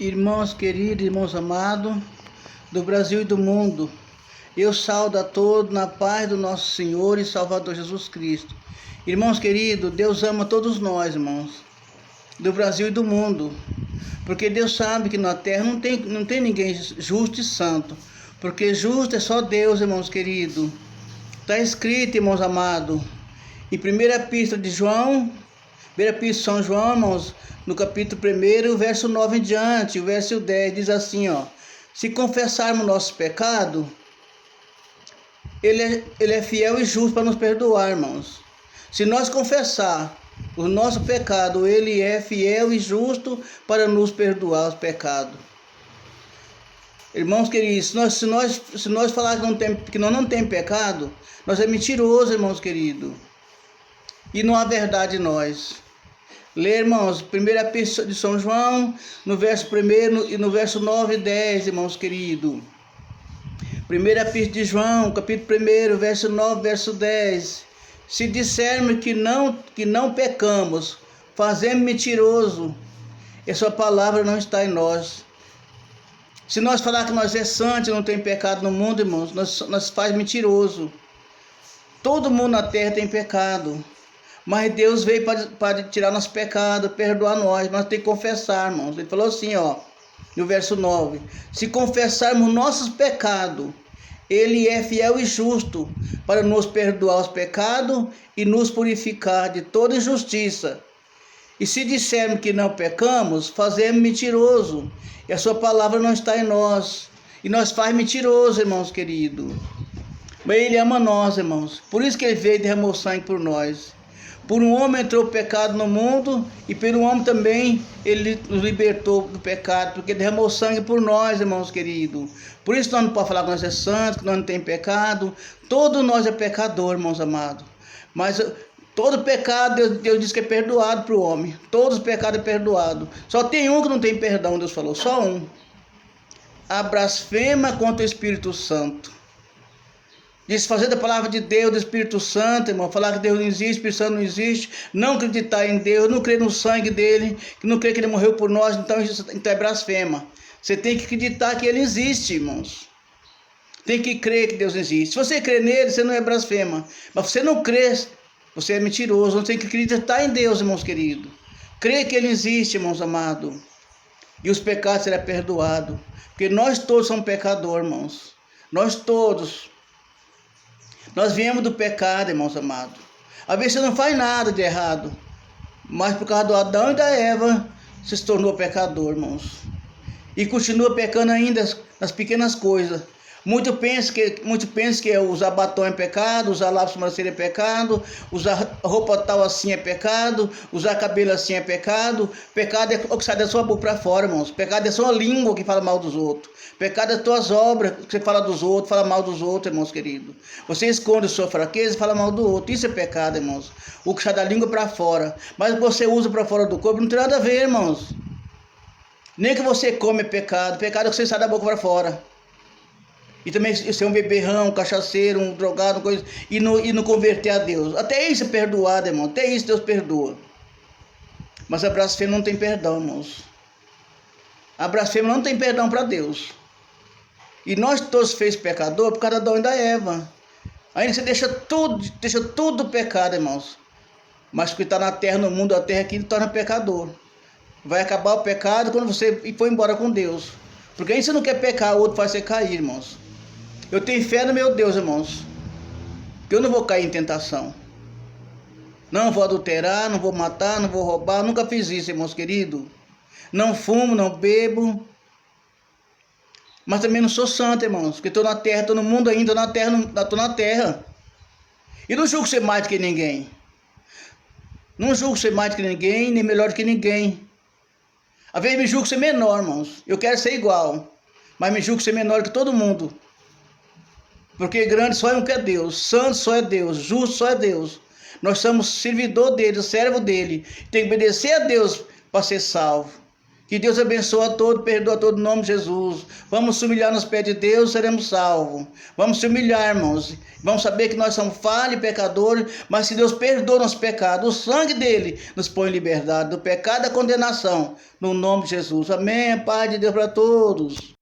Irmãos queridos, irmãos amados do Brasil e do mundo, eu saúdo a todos na paz do nosso Senhor e Salvador Jesus Cristo. Irmãos queridos, Deus ama todos nós, irmãos, do Brasil e do mundo, porque Deus sabe que na terra não tem ninguém justo e santo, porque justo é só Deus, irmãos queridos. Está escrito, irmãos amados, em 1 Epístola de João, 1 Epístola de São João, irmãos, no capítulo 1, verso 9 em diante, o verso 10, diz assim, ó: se confessarmos nosso pecado, ele é fiel e justo para nos perdoar, irmãos. Se nós confessar o nosso pecado, Ele é fiel e justo para nos perdoar os pecados. Irmãos queridos, se nós falar que nós não temos pecado, nós é mentiroso, irmãos queridos. E não há verdade em nós. Lê, irmãos, 1 Epístola de São João, no verso 1 e no verso 9 e 10, irmãos queridos. 1 Epístola de João, capítulo 1, verso 9, verso 10. Se dissermos que não pecamos, fazemos mentiroso, e sua palavra não está em nós. Se nós falar que nós é santos e não tem pecado no mundo, irmãos, nós faz mentiroso. Todo mundo na terra tem pecado, mas Deus veio para tirar nosso pecado, perdoar nós temos que confessar, irmãos. Ele falou assim, ó, no verso 9: se confessarmos nossos pecados, Ele é fiel e justo para nos perdoar os pecados e nos purificar de toda injustiça. E se dissermos que não pecamos, fazemos mentiroso, e a sua palavra não está em nós. E nós faz mentiroso, irmãos queridos. Mas Ele ama nós, irmãos. Por isso que Ele veio e derramou sangue por nós. Por um homem entrou o pecado no mundo, e pelo homem também Ele nos libertou do pecado, porque derramou sangue por nós, irmãos queridos. Por isso nós não podemos falar que nós é santos, que nós não temos pecado. Todos nós é pecador, irmãos amados. Mas todo pecado, Deus diz que é perdoado para o homem. Todos os pecados é perdoado. Só tem um que não tem perdão, Deus falou, só um. A blasfema contra o Espírito Santo. Desfazer da palavra de Deus, do Espírito Santo, irmão, falar que Deus não existe, o Espírito Santo não existe, não acreditar em Deus, não crer no sangue dele, que não crer que ele morreu por nós, então é blasfema. Você tem que acreditar que ele existe, irmãos. Tem que crer que Deus existe. Se você crer nele, você não é blasfema. Mas se você não crê, você é mentiroso. Você tem que acreditar em Deus, irmãos queridos. Crer que ele existe, irmãos amados. E os pecados serão perdoados. Porque nós todos somos pecadores, irmãos. Nós todos. Nós viemos do pecado, irmãos amados. Às vezes você não faz nada de errado, mas por causa do Adão e da Eva, você se tornou pecador, irmãos. E continua pecando ainda nas pequenas coisas. Muitos pensam que usar batom é pecado, usar lápis sobrancelha é pecado, usar roupa tal assim é pecado, usar cabelo assim é pecado. Pecado é o que sai da sua boca para fora, irmãos. Pecado é sua língua que fala mal dos outros. Pecado é as tuas obras, que você fala dos outros, fala mal dos outros, irmãos queridos. Você esconde a sua fraqueza e fala mal do outro. Isso é pecado, irmãos. O que sai da língua para fora. Mas você usa para fora do corpo, não tem nada a ver, irmãos. Nem que você come é pecado. Pecado é que você sai da boca para fora. E também ser um beberrão, um cachaceiro, um drogado, coisa, e não converter a Deus. Até isso é perdoado, irmão. Até isso Deus perdoa. Mas a blasfêmia não tem perdão, irmãos. A blasfêmia não tem perdão para Deus. E nós todos fez pecador por causa da Adão e da Eva. Aí você deixa tudo pecado, irmãos. Mas o que está na terra, no mundo, a terra aqui, torna pecador. Vai acabar o pecado quando você for embora com Deus. Porque aí você não quer pecar, o outro faz você cair, irmãos. Eu tenho fé no meu Deus, irmãos, que eu não vou cair em tentação. Não vou adulterar, não vou matar, não vou roubar. Nunca fiz isso, irmãos queridos. Não fumo, não bebo. Mas também não sou santo, irmãos. Porque estou na terra, estou no mundo ainda, estou na terra. E não julgo ser mais do que ninguém. Não julgo ser mais do que ninguém, nem melhor do que ninguém. Às vezes me julgo ser menor, irmãos. Eu quero ser igual. Mas me julgo ser menor que todo mundo. Porque grande só é um que é Deus. Santo só é Deus. Justo só é Deus. Nós somos servidor dele, servo dele. Tem que obedecer a Deus para ser salvo. Que Deus abençoe a todos, perdoa a todo em nome de Jesus. Vamos se humilhar nos pés de Deus, seremos salvos. Vamos se humilhar, irmãos. Vamos saber que nós somos falhos e pecadores, mas que Deus perdoa nossos pecados. O sangue dele nos põe em liberdade do pecado e da condenação. No nome de Jesus. Amém. Paz de Deus para todos.